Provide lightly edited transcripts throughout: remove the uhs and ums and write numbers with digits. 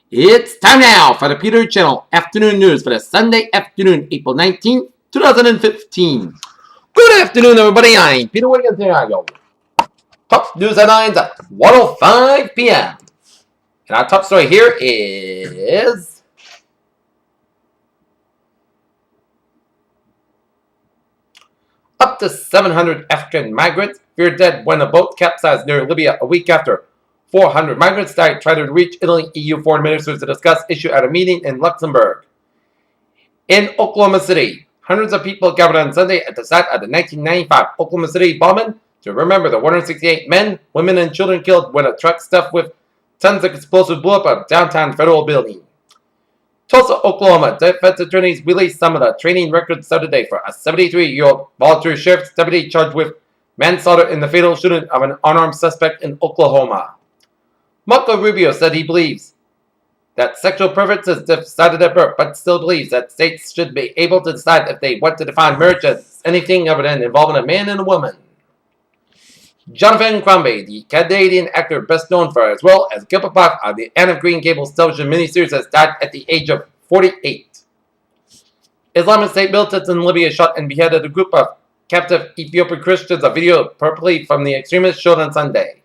It's time now for the Peter Channel Afternoon News for the Sunday afternoon, April 19th, 2015. Good afternoon, everybody. I'm Peter Wiggins here. I go. Top news headlines at 1:05 p.m. And our top story here is up to 700 African migrants feared dead when a boat capsized near Libya a week after 400 migrants died trying to reach Italy. EU foreign ministers to discuss issue at a meeting in Luxembourg. In Oklahoma City, hundreds of people gathered on Sunday at the site of the 1995 Oklahoma City bombing to remember the 168 men, women, and children killed when a truck stuffed with tons of explosives blew up a downtown federal building. Tulsa, Oklahoma, defense attorneys released some of the training records Saturday for a 73-year-old volunteer sheriff's deputy charged with manslaughter in the fatal shooting of an unarmed suspect in Oklahoma. Marco Rubio said he believes that sexual preference is decided at birth, but still believes that states should be able to decide if they want to define marriage as anything other than involving a man and a woman. Jonathan Crombie, the Canadian actor best known for his role as Gilbert Blythe on the Anne of Green Gables television miniseries, has died at the age of 48. Islamic State militants in Libya shot and beheaded a group of captive Ethiopian Christians, a video purportedly from the extremists showed on Sunday.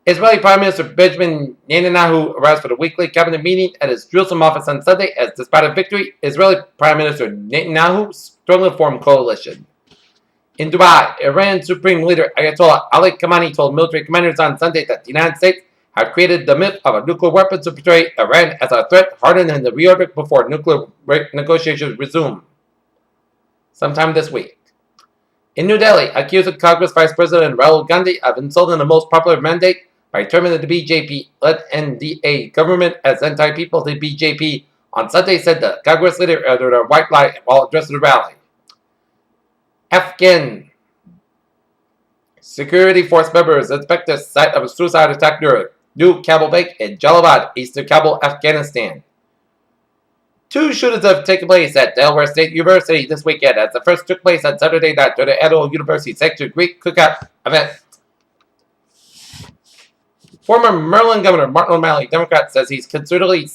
Israeli Prime Minister Benjamin Netanyahu arrives for the weekly cabinet meeting at his Jerusalem office on Sunday as, despite a victory, Israeli Prime Minister Netanyahu strongly formed coalition. In Dubai, Iran Supreme Leader Ayatollah Ali Khamenei told military commanders on Sunday that the United States had created the myth of a nuclear weapon to portray Iran as a threat hardened in the reorder before nuclear negotiations resume sometime this week. In New Delhi, accused Congress Vice President Rahul Gandhi of insulting the most popular mandate by terming the BJP-led NDA government as anti-people. The BJP on Sunday said the Congress leader uttered a white lie while addressing the rally. Afghan security force members inspect the site of a suicide attack near New Kabul Bank in Jalalabad, eastern Kabul, Afghanistan. Two shootings have taken place at Delaware State University this weekend, as the first took place on Saturday night during the annual university sanctioned Greek cookout event. Former Maryland Governor Martin O'Malley, Democrat, says he's considering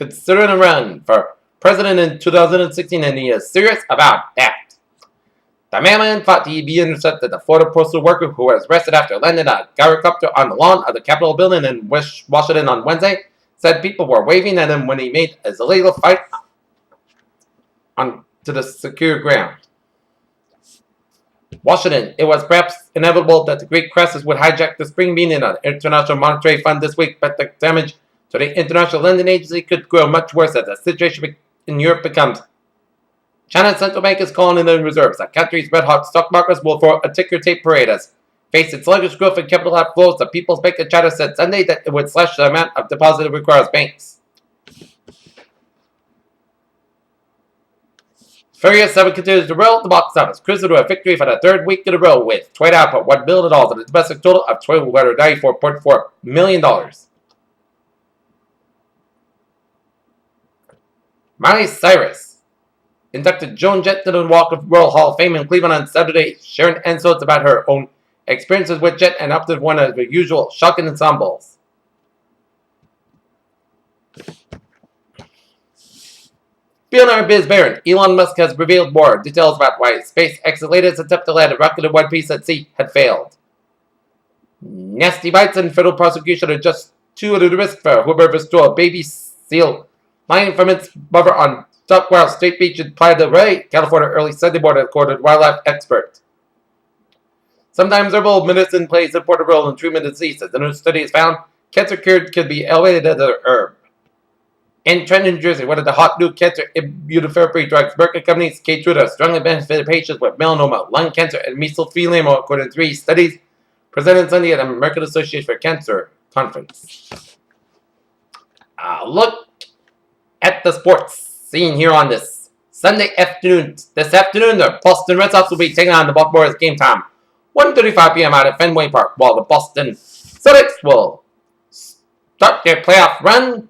a run for president in 2016, and he is serious about that. The mailman thought he'd be intercepted the Florida postal worker who was arrested after landing a gyrocopter on the lawn of the Capitol building in Washington on Wednesday, said people were waving at him when he made his illegal flight onto the secure ground. Washington, it was perhaps inevitable that the Greek crisis would hijack the spring meeting of the International Monetary Fund this week, but the damage to the International Lending Agency could grow much worse as the situation in Europe becomes. China's central bank is calling in the reserves. The country's red-hot stock markets will throw a ticker tape parade as faced its sluggish growth in capital outflows. The People's Bank of China said Sunday that it would slash the amount of deposit it requires banks. Furious 7 continues to roll at the box office, cruising to a victory for the third week in a row with $28.1 billion and a domestic total of $294.4 million. Miley Cyrus inducted Joan Jett to the Walk of Royal Hall of Fame in Cleveland on Saturday, sharing anecdotes about her own experiences with Jett and opted one of the usual shocking ensembles. Billionaire Biz Baron Elon Musk has revealed more details about why SpaceX's latest attempt to land a rocket in one piece at sea had failed. Nasty bites and federal prosecution are just two of the risks for whoever stole a baby seal lying from its mother on Stockwell State Beach in Playa del Rey, California, early Sunday morning, according to wildlife expert. Sometimes herbal medicine plays an important role in treatment of diseases. The new study has found cancer cured could be elevated as an herb. In Trenton, New Jersey, one of the hot new cancer immunotherapy drugs, Merck Company's Keytruda, strongly benefited patients with melanoma, lung cancer, and mesothelioma, according to 3 studies presented Sunday at the American Association for Cancer conference. Look at the sports scene here on this Sunday afternoon. This afternoon, the Boston Red Sox will be taking on the Baltimore game time, 1:35 p.m. out at Fenway Park, while the Boston Celtics will start their playoff run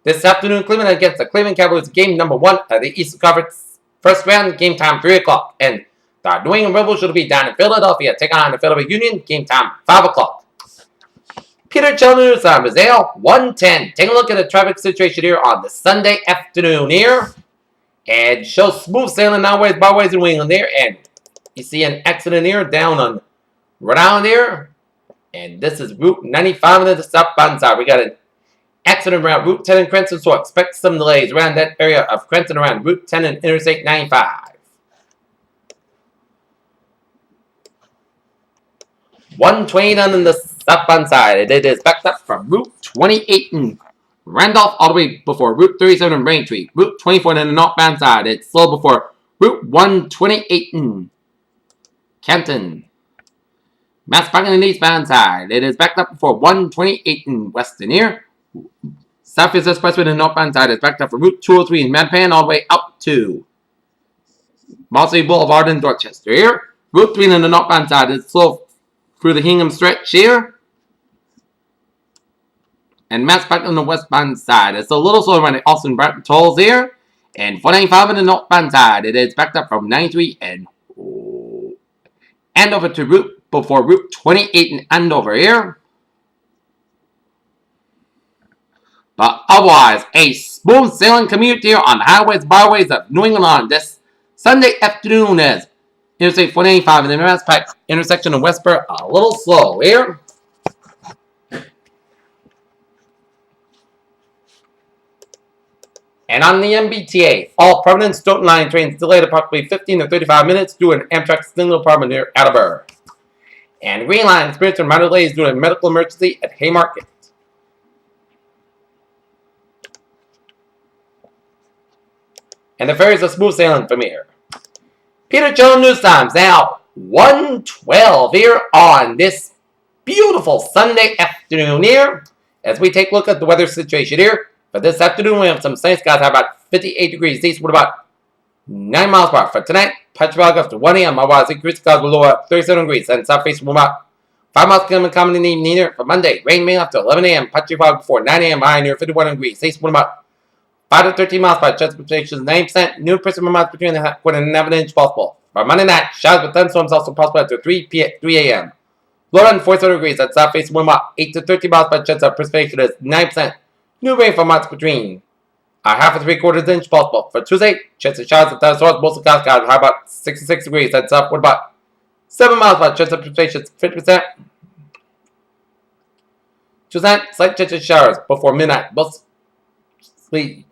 this afternoon. Cleveland against the Cleveland Cavaliers, game number 1 of the Eastern Conference first round, game time 3 o'clock. And the New England Rebels will be down in Philadelphia, taking on the Philadelphia Union, game time 5 o'clock. Peter Peter Channel time is now 1:10. Take a look at the traffic situation here on the Sunday afternoon here. And shows smooth sailing now ways, byways, and England there. And you see an accident here down on around here. And this is Route 95 and the southbound side. We got an accident around Route 10 in Cranston, so expect some delays around that area of Cranston around Route 10 and Interstate 95. 120 on the southbound side. It is backed up from Route 28 in Randolph all the way before Route 37 in Braintree. Route 24 on the northbound side. It's slow before Route 128 in Canton. Mass parking on the eastbound side. It is backed up before 128 in Weston here. Southeast Expressway on the northbound side is backed up from Route 203 in Mattapan all the way up to Mossy Boulevard in Dorchester here. Route 3 on the northbound side is slow through the Hingham stretch here. And mass parking on the westbound side. It's a little slower around the Austin Bratton tolls here. And 495 on the northbound side. It is backed up from 93 and over to Route before Route 28 in Andover here. But otherwise, a smooth sailing commute here on highways, byways of New England on this Sunday afternoon as Interstate 495 and the Mass Pike intersection in Westboro a little slow here. And on the MBTA, all Providence Stoughton Line trains delayed approximately 15 to 35 minutes due to an Amtrak signal problem near Attleboro. And Green Line experienced a minor delays due to a medical emergency at Haymarket. And the ferries are smooth sailing from here. Peter Jones News Times now 1:12 here on this beautiful Sunday afternoon here. As we take a look at the weather situation here. For this afternoon, we have some sunny skies high about 58 degrees east with about 9 miles per hour. For tonight, Petrograd up to 1 a.m. Otherwise, increased skies will lower at 37 degrees and southeast will about 5 miles coming in the evening here. For Monday, rain may after 11 a.m. Petrograd before 9 a.m. high near 51 degrees east with about 5 to 13 miles per hour. Chance precipitation is 9%. New precipitation amounts between a quarter and an inch possible. For Monday night, showers with thunderstorms also possible after 3 a.m. Low around 47 degrees at southeast wind about 8 to 13 miles per hour. Chance of precipitation is 9%. New rain for months between a half to 3/4 inch possible. For Tuesday, chance of showers and thunderstorms, mostly clouds, high about 66 degrees. That's up with about 7 miles per hour. Chance of precipitation 50%. Tuesday, slight chance of showers before midnight. Mostly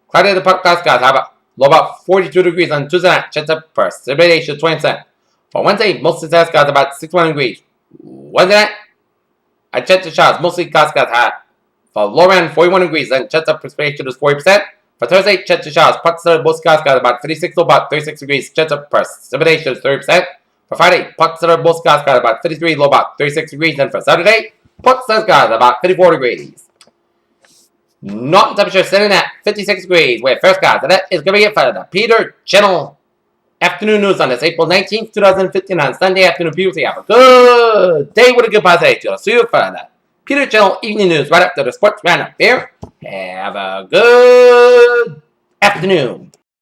cloudy to clouds, high about low about 42 degrees on Tuesday night. Chance of precipitation 20%. For Wednesday, mostly clouds, about 61 degrees. Wednesday night, a chance of showers, mostly clouds, high. For low around 41 degrees, and chance of precipitation is 40%. For Thursday, chance of showers, parts of both skies got about 36 to about 36 degrees. Chance of precipitation is 30%. For Friday, parts of both skies got about 53, low about 36 degrees. And for Saturday, parts of skies about 54 degrees. Northern temperature sitting at 56 degrees. With first guys, and that is going to be it for the Peter Channel Afternoon News on this April 19th, 2015 on Sunday afternoon. People say have a good day with a good positive. I'll see you for that Peter Channel Evening News right after the sports roundup here. Have a good afternoon.